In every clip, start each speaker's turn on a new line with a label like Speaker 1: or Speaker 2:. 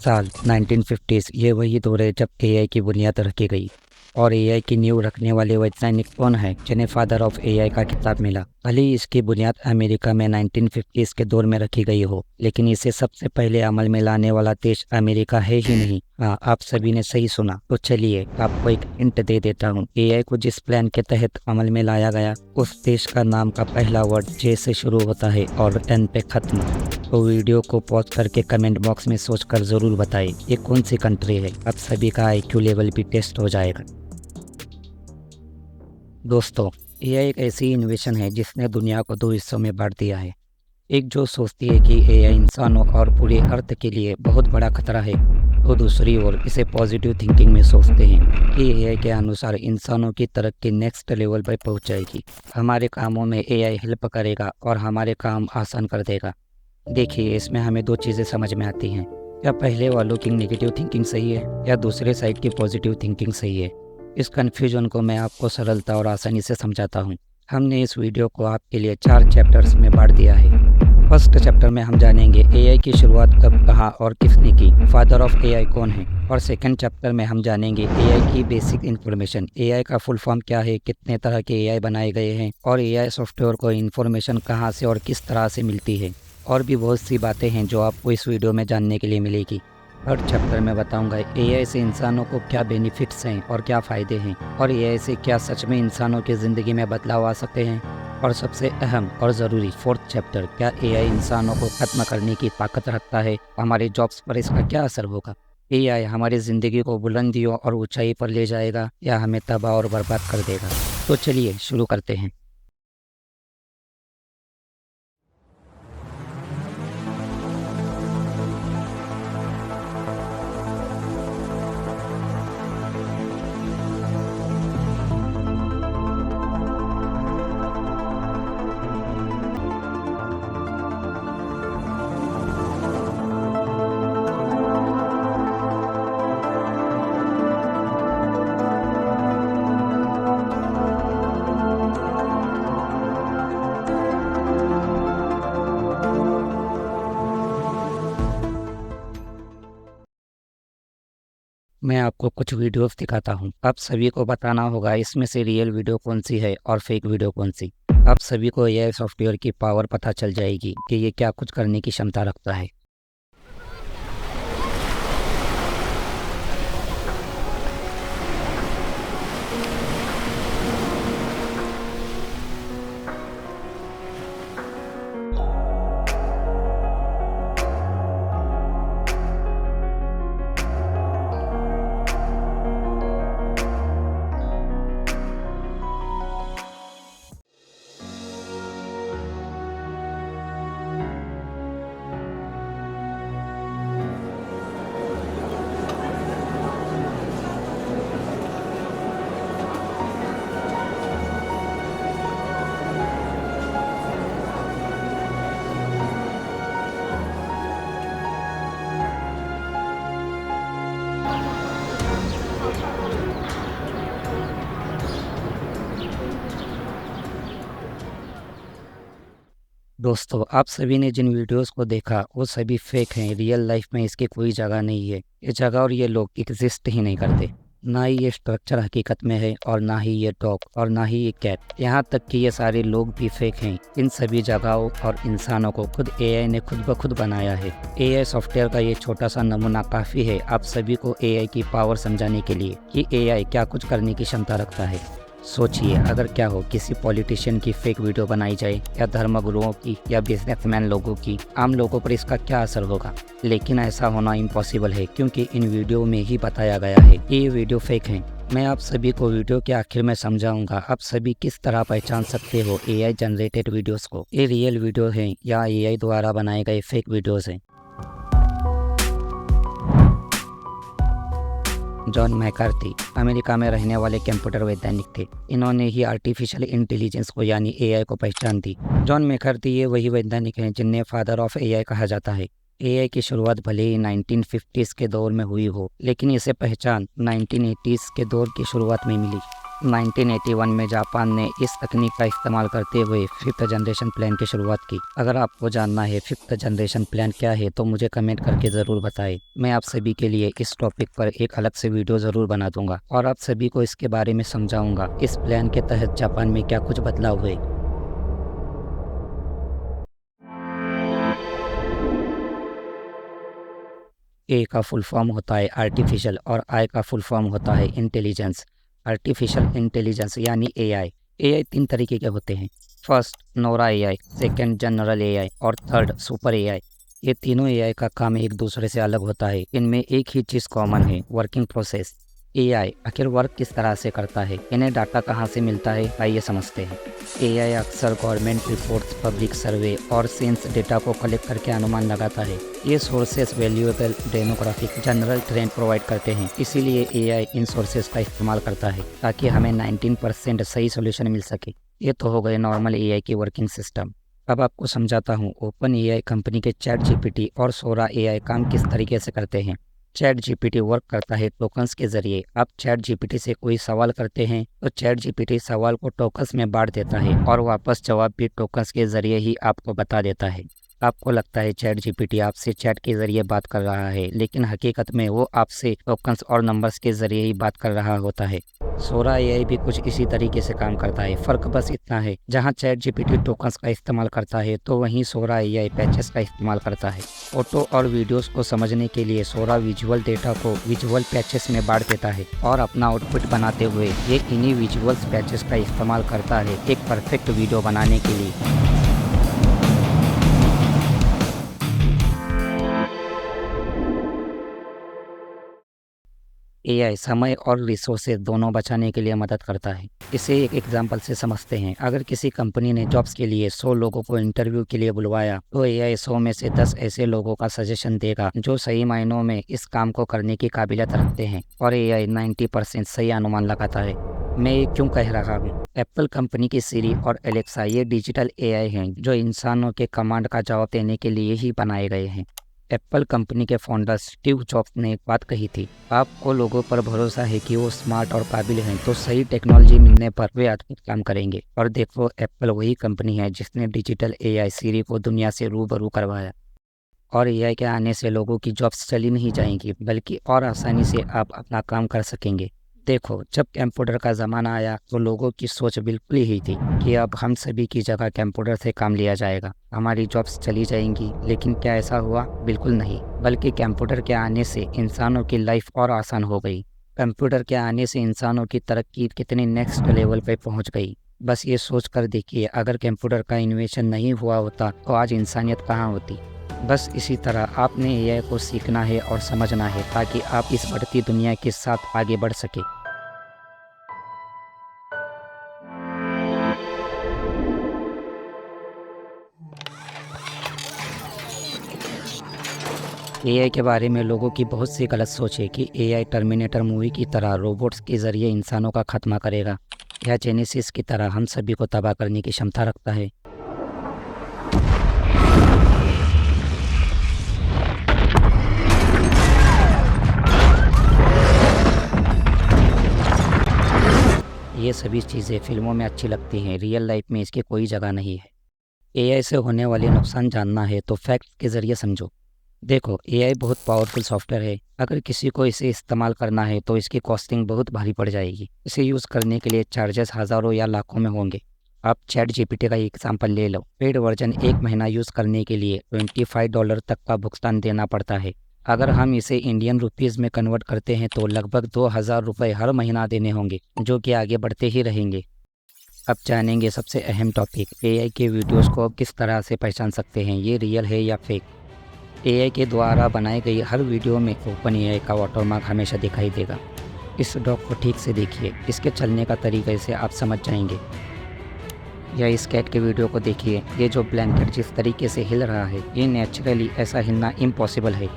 Speaker 1: साल 1950s ये वही दौर है जब एआई की बुनियाद रखी गई। और एआई की नींव रखने वाले वैज्ञानिक कौन है जिन्हें फादर ऑफ एआई का खिताब मिला। भले ही इसकी बुनियाद अमेरिका में 1950s के दौर में रखी गई हो, लेकिन इसे सबसे पहले अमल में लाने वाला देश अमेरिका है ही नहीं। हाँ, आप सभी ने सही सुना। तो चलिए आपको एक हिंट दे देता हूँ। एआई को जिस प्लान के तहत अमल में लाया गया, उस देश का नाम का पहला वर्ड जे से शुरू होता है और एन पे खत्म। तो वीडियो को पॉज करके कमेंट बॉक्स में सोचकर जरूर बताएं ये कौन सी कंट्री है। अब सभी का आईक्यू लेवल भी टेस्ट हो जाएगा। दोस्तों, एआई एक ऐसी इन्वेशन है जिसने दुनिया को दो हिस्सों में बांट दिया है। एक जो सोचती है कि एआई इंसानों और पूरे अर्थ के लिए बहुत बड़ा खतरा है, तो दूसरी ओर इसे पॉजिटिव थिंकिंग में सोचते हैं कि एआई के अनुसार इंसानों की तरक्की नेक्स्ट लेवल पर पहुंच जाएगी। हमारे कामों में एआई हेल्प करेगा और हमारे काम आसान कर देगा। देखिए, इसमें हमें दो चीज़ें समझ में आती हैं। या पहले वालों की नेगेटिव थिंकिंग सही है या दूसरे साइड की पॉजिटिव थिंकिंग सही है। इस कन्फ्यूजन को मैं आपको सरलता और आसानी से समझाता हूँ। हमने इस वीडियो को आपके लिए 4 चैप्टर्स में बांट दिया है। फर्स्ट चैप्टर में हम जानेंगे एआई की शुरुआत कब, कहाँ और किसने की, फादर ऑफ एआई कौन है। और सेकंड चैप्टर में हम जानेंगे एआई की बेसिक इन्फॉर्मेशन, एआई का फुल फॉर्म क्या है, कितने तरह के एआई बनाए गए हैं और एआई सॉफ्टवेयर को इन्फॉर्मेशन कहाँ से और किस तरह से मिलती है। और भी बहुत सी बातें हैं जो आपको इस वीडियो में जानने के लिए मिलेगी। हर चैप्टर में बताऊंगा एआई से इंसानों को क्या बेनिफिट्स हैं और क्या फ़ायदे हैं, और एआई से क्या सच में इंसानों की ज़िंदगी में बदलाव आ सकते हैं। और सबसे अहम और ज़रूरी फोर्थ चैप्टर, क्या एआई इंसानों को ख़त्म करने की ताकत रखता है, हमारे जॉब्स पर इसका क्या असर होगा। एआई हमारी ज़िंदगी को बुलंदियों और ऊंचाई पर ले जाएगा या हमें तबाह और बर्बाद कर देगा। तो चलिए शुरू करते हैं। मैं आपको कुछ वीडियोस दिखाता हूँ। आप सभी को बताना होगा इसमें से रियल वीडियो कौन सी है और फेक वीडियो कौन सी। आप सभी को एआई सॉफ्टवेयर की पावर पता चल जाएगी कि ये क्या कुछ करने की क्षमता रखता है। दोस्तों, आप सभी ने जिन वीडियोस को देखा वो सभी फेक हैं। रियल लाइफ में इसकी कोई जगह नहीं है। ये जगह और ये लोग एग्जिस्ट ही नहीं करते। ना ही ये स्ट्रक्चर हकीकत में है और ना ही ये डॉग और ना ही ये कैट। यहाँ तक कि ये सारे लोग भी फेक हैं। इन सभी जगहों और इंसानों को खुद एआई ने खुद ब खुद बनाया है। एआई सॉफ्टवेयर का ये छोटा सा नमूना काफ़ी है आप सभी को एआई की पावर समझाने के लिए कि एआई क्या कुछ करने की क्षमता रखता है। सोचिए, अगर क्या हो किसी पॉलिटिशियन की फेक वीडियो बनाई जाए या धर्मगुरुओं की या बिजनेसमैन लोगों की, आम लोगों पर इसका क्या असर होगा। लेकिन ऐसा होना इम्पॉसिबल है क्योंकि इन वीडियो में ही बताया गया है कि ये वीडियो फेक हैं। मैं आप सभी को वीडियो के आखिर में समझाऊंगा आप सभी किस तरह पहचान सकते हो एआई जनरेटेड वीडियोस को, ये रियल वीडियो हैं या एआई द्वारा बनाए गए फेक वीडियोस हैं। जॉन मैकार्थी अमेरिका में रहने वाले कंप्यूटर वैज्ञानिक थे। इन्होंने ही आर्टिफिशियल इंटेलिजेंस को यानी एआई को पहचान दी। जॉन मैकार्थी ये वही वैज्ञानिक हैं जिन्हें फादर ऑफ एआई कहा जाता है। एआई की शुरुआत भले ही 1950s के दौर में हुई हो, लेकिन इसे पहचान 1980s के दौर की शुरुआत में मिली। 1981 में जापान ने इस तकनीक का इस्तेमाल करते हुए 5th जनरेशन प्लान की शुरुआत की। अगर आपको जानना है 5th जनरेशन प्लान क्या है तो मुझे कमेंट करके ज़रूर बताएं। मैं आप सभी के लिए इस टॉपिक पर एक अलग से वीडियो ज़रूर बना दूंगा और आप सभी को इसके बारे में समझाऊंगा इस प्लान के तहत जापान में क्या कुछ बदलाव हुए। ए का फुल फॉर्म होता है आर्टिफिशियल और आई का फुल फॉर्म होता है इंटेलिजेंस। आर्टिफिशियल इंटेलिजेंस यानी एआई। एआई 3 तरीके के होते हैं। First Nora AI, second general AI और थर्ड सुपर एआई। ये तीनों एआई का काम एक दूसरे से अलग होता है। इनमें एक ही चीज़ कॉमन है, वर्किंग प्रोसेस। एआई आखिर वर्क किस तरह से करता है, इन्हें डाटा कहाँ से मिलता है, आइए समझते हैं। एआई अक्सर गवर्नमेंट रिपोर्ट्स, पब्लिक सर्वे और सेंस डेटा को कलेक्ट करके अनुमान लगाता है। ये sources valuable demographic general trend provide करते हैं। इसीलिए एआई इन सोर्सेस का इस्तेमाल करता है ताकि हमें 19% सही सोल्यूशन मिल सके। ये तो हो गए नॉर्मल एआई की वर्किंग सिस्टम। अब आपको समझाता हूँ ओपन एआई कंपनी के चैट जीपीटी और सोरा एआई काम किस तरीके से करते हैं। चैट जीपीटी वर्क करता है टोकन्स के जरिए। आप चैट जीपीटी से कोई सवाल करते हैं तो चैट जीपीटी सवाल को टोकन्स में बांट देता है और वापस जवाब भी टोकन्स के जरिए ही आपको बता देता है। आपको लगता है चैट जीपीटी आपसे चैट के जरिए बात कर रहा है, लेकिन हकीकत में वो आपसे टोकन्स और नंबर्स के जरिए ही बात कर रहा होता है। सोरा एआई भी कुछ इसी तरीके से काम करता है। फ़र्क बस इतना है, जहां चैट जीपीटी टोकन्स का इस्तेमाल करता है तो वहीं सोरा एआई पैचेस का इस्तेमाल करता है। फोटो और वीडियोस को समझने के लिए सोरा विजुअल डेटा को विजुअल पैचेस में बांट देता है और अपना आउटपुट बनाते हुए ये इन्हीं विजुअल्स पैचेस का इस्तेमाल करता है एक परफेक्ट वीडियो बनाने के लिए। एआई समय और रिसोर्सेज दोनों बचाने के लिए मदद करता है। इसे एक एग्जांपल से समझते हैं। अगर किसी कंपनी ने जॉब्स के लिए 100 लोगों को इंटरव्यू के लिए बुलवाया तो एआई 100 में से 10 ऐसे लोगों का सजेशन देगा जो सही मायनों में इस काम को करने की काबिलियत रखते हैं और एआई 90% सही अनुमान लगाता है। मैं ये क्यों कह रहा हूँ? एप्पल कंपनी की सिरी और एलेक्सा ये डिजिटल एआई हैं जो इंसानों के कमांड का जवाब देने के लिए ही बनाए गए हैं। एप्पल कंपनी के फाउंडर स्टीव जॉब्स ने एक बात कही थी, आपको लोगों पर भरोसा है कि वो स्मार्ट और काबिल हैं तो सही टेक्नोलॉजी मिलने पर वे अद्भुत काम करेंगे। और देखो एप्पल वही कंपनी है जिसने डिजिटल एआई सिरी को दुनिया से रूबरू करवाया। और एआई के आने से लोगों की जॉब्स चली नहीं जाएंगी बल्कि और आसानी से आप अपना काम कर सकेंगे। देखो जब कंप्यूटर का ज़माना आया तो लोगों की सोच बिल्कुल ही थी कि अब हम सभी की जगह कंप्यूटर से काम लिया जाएगा, हमारी जॉब्स चली जाएंगी। लेकिन क्या ऐसा हुआ? बिल्कुल नहीं, बल्कि कंप्यूटर के आने से इंसानों की लाइफ और आसान हो गई। कंप्यूटर के आने से इंसानों की तरक्की कितनी नेक्स्ट लेवल पे पहुंच गई। बस ये सोच कर देखिए, अगर कंप्यूटर का इन्वेशन नहीं हुआ होता तो आज इंसानियत कहाँ होती। बस इसी तरह आपने एआई को सीखना है और समझना है ताकि आप इस बढ़ती दुनिया के साथ आगे बढ़ सके। एआई के बारे में लोगों की बहुत सी गलत सोच है कि एआई टर्मिनेटर मूवी की तरह रोबोट्स के जरिए इंसानों का खात्मा करेगा या जेनेसिस की तरह हम सभी को तबाह करने की क्षमता रखता है। ये सभी चीज़ें फिल्मों में अच्छी लगती हैं, रियल लाइफ में इसकी कोई जगह नहीं है। एआई से होने वाले नुकसान जानना है तो फैक्ट के ज़रिए समझो। देखो एआई बहुत पावरफुल सॉफ्टवेयर है। अगर किसी को इसे इस्तेमाल करना है तो इसकी कॉस्टिंग बहुत भारी पड़ जाएगी। इसे यूज़ करने के लिए चार्जेस हज़ारों या लाखों में होंगे। आप चैट जीपीटी का एग्जाम्पल ले लो। पेड वर्जन 1 महीना यूज़ करने के लिए $25 तक का भुगतान देना पड़ता है। अगर हम इसे इंडियन रुपीज़ में कन्वर्ट करते हैं तो लगभग 2000 रुपये हर महीना देने होंगे, जो कि आगे बढ़ते ही रहेंगे। अब जानेंगे सबसे अहम टॉपिक, एआई के वीडियोस को अब किस तरह से पहचान सकते हैं, ये रियल है या फेक। एआई के द्वारा बनाई गई हर वीडियो में ओपन एआई का वाटरमार्क हमेशा दिखाई देगा। इस डॉग को ठीक से देखिए, इसके चलने का तरीके से आप समझ जाएंगे। या इस कैट के वीडियो को देखिए, ये जो ब्लैंकेट जिस तरीके से हिल रहा है ये नेचुरली ऐसा हिलना इम्पॉसिबल है।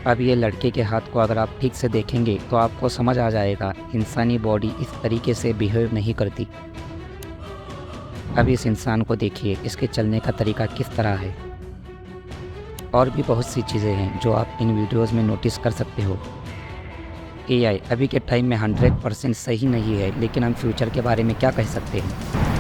Speaker 1: अब ये लड़के के हाथ को अगर आप ठीक से देखेंगे तो आपको समझ आ जाएगा इंसानी बॉडी इस तरीके से बिहेव नहीं करती। अब इस इंसान को देखिए, इसके चलने का तरीका किस तरह है। और भी बहुत सी चीज़ें हैं जो आप इन वीडियोस में नोटिस कर सकते हो। एआई अभी के टाइम में 100% सही नहीं है, लेकिन हम फ्यूचर के बारे में क्या कह सकते हैं?